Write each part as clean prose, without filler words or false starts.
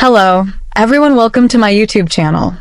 Hello, everyone, welcome to my YouTube channel.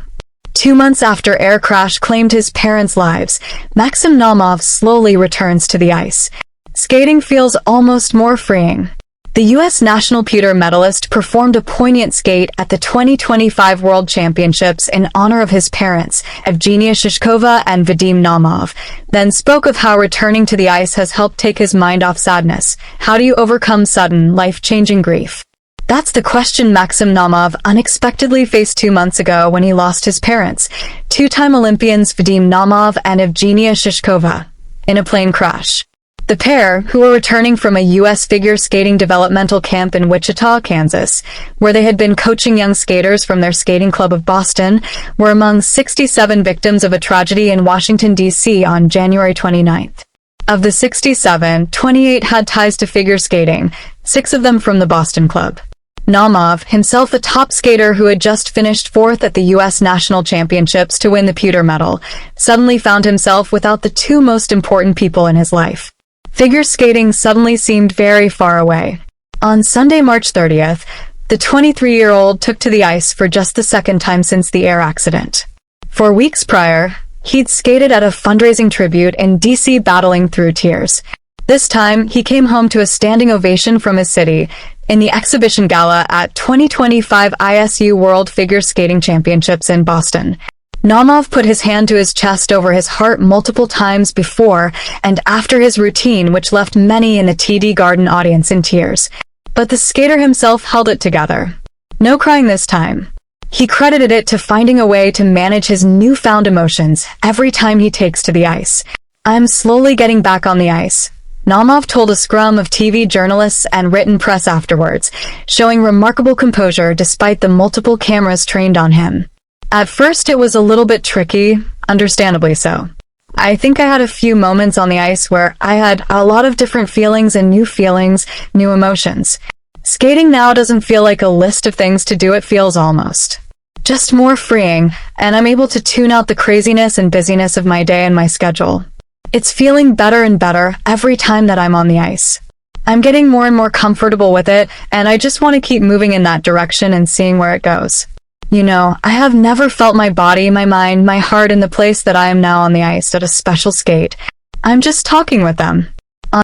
2 months after air crash claimed his parents' lives, Maxim Naumov slowly returns to the ice. Skating feels almost more freeing. The U.S. national pewter medalist performed a poignant skate at the 2025 World Championships in honor of his parents, Evgenia Shishkova and Vadim Naumov, then spoke of how returning to the ice has helped take his mind off sadness. How do you overcome sudden, life-changing grief? That's the question Maxim Naumov unexpectedly faced 2 months ago when he lost his parents, two-time Olympians Vadim Naumov and Evgenia Shishkova, in a plane crash. The pair, who were returning from a U.S. figure skating developmental camp in Wichita, Kansas, where they had been coaching young skaters from their skating club of Boston, were among 67 victims of a tragedy in Washington, D.C. on January 29th. Of the 67, 28 had ties to figure skating, 6 of them from the Boston club. Naumov, himself a top skater who had just finished 4th at the U.S. National Championships to win the pewter medal, suddenly found himself without the 2 most important people in his life. Figure skating suddenly seemed very far away. On Sunday, March 30th, the 23-year-old took to the ice for just the second time since the air accident. For weeks prior, he'd skated at a fundraising tribute in D.C. battling through tears. This time, he came home to a standing ovation from his city in the exhibition gala at 2025 ISU World Figure Skating Championships in Boston. Naumov put his hand to his chest over his heart multiple times before and after his routine, which left many in the TD Garden audience in tears. But the skater himself held it together. No crying this time. He credited it to finding a way to manage his newfound emotions every time he takes to the ice. "I'm slowly getting back on the ice," Naumov told a scrum of TV journalists and written press afterwards, showing remarkable composure despite the multiple cameras trained on him. "At first it was a little bit tricky, understandably so. I think I had a few moments on the ice where I had a lot of different feelings, new emotions. Skating now doesn't feel like a list of things to do, it feels almost just more freeing, and I'm able to tune out the craziness and busyness of my day and my schedule. It's feeling better and better every time that I'm on the ice. I'm getting more and more comfortable with it, and I just want to keep moving in that direction and seeing where it goes. You know, I have never felt my body, my mind, my heart in the place that I am now on the ice at a special skate. I'm just talking with them."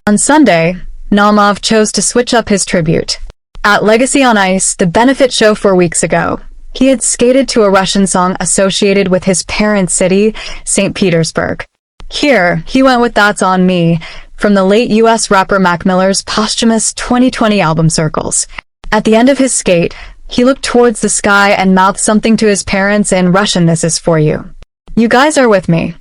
On Sunday, Naumov chose to switch up his tribute. At Legacy on Ice, the benefit show 4 weeks ago, he had skated to a Russian song associated with his parent city, St. Petersburg. Here, he went with That's On Me, from the late U.S. rapper Mac Miller's posthumous 2020 album Circles. At the end of his skate, he looked towards the sky and mouthed something to his parents in Russian. "This is for you. You guys are with me.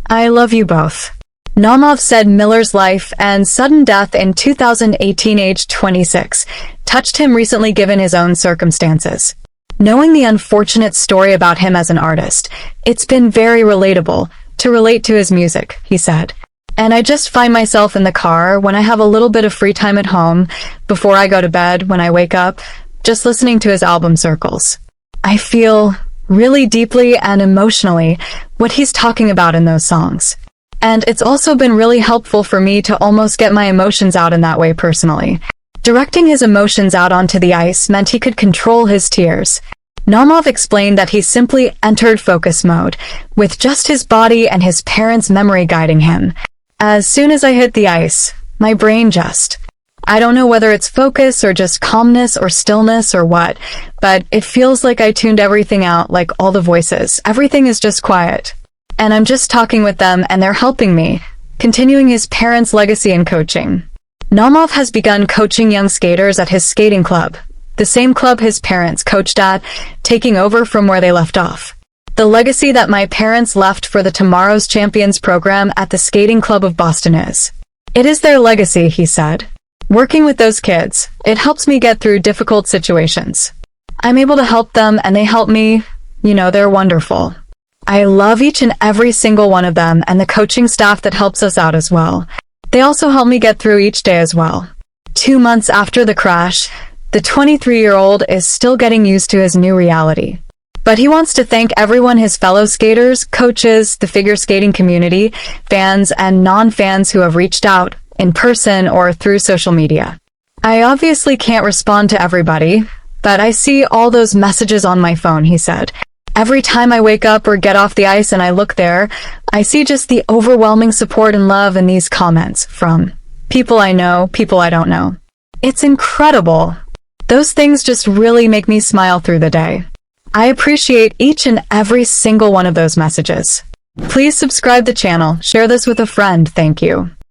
I love you both." Naumov said Miller's life and sudden death in 2018, aged 26, touched him recently given his own circumstances. "Knowing the unfortunate story about him as an artist, it's been very relatable to relate to his music," he said. "And I just find myself in the car when I have a little bit of free time at home, before I go to bed, when I wake up, just listening to his album Circles. I feel really deeply and emotionally what he's talking about in those songs. And it's also been really helpful for me to almost get my emotions out in that way personally. Directing his emotions out onto the ice meant he could control his tears." Naumov explained that he simply entered focus mode, with just his body and his parents' memory guiding him. "As soon as I hit the ice, my brain I don't know whether it's focus or just calmness or stillness or what, but it feels like I tuned everything out, like all the voices. Everything is just quiet. And I'm just talking with them and they're helping me," continuing his parents' legacy in coaching. Naumov has begun coaching young skaters at his skating club, the same club his parents coached at, taking over from where they left off. "The legacy that my parents left for the Tomorrow's Champions program at the Skating Club of Boston it is their legacy," he said. "Working with those kids, it helps me get through difficult situations. I'm able to help them and they help me. They're wonderful. I love each and every single one of them and the coaching staff that helps us out as well. They also help me get through each day as well." 2 months after the crash, the 23-year-old is still getting used to his new reality. But he wants to thank everyone, his fellow skaters, coaches, the figure skating community, fans, and non-fans who have reached out, in person or through social media. "I obviously can't respond to everybody, But I see all those messages on my phone, he said. Every time I wake up or get off the ice and I look there, I see just the overwhelming support and love in these comments from people I know, people I don't know. It's incredible. Those things just really make me smile through the day. I appreciate each and every single one of those messages. Please subscribe the channel, share this with a friend, thank you.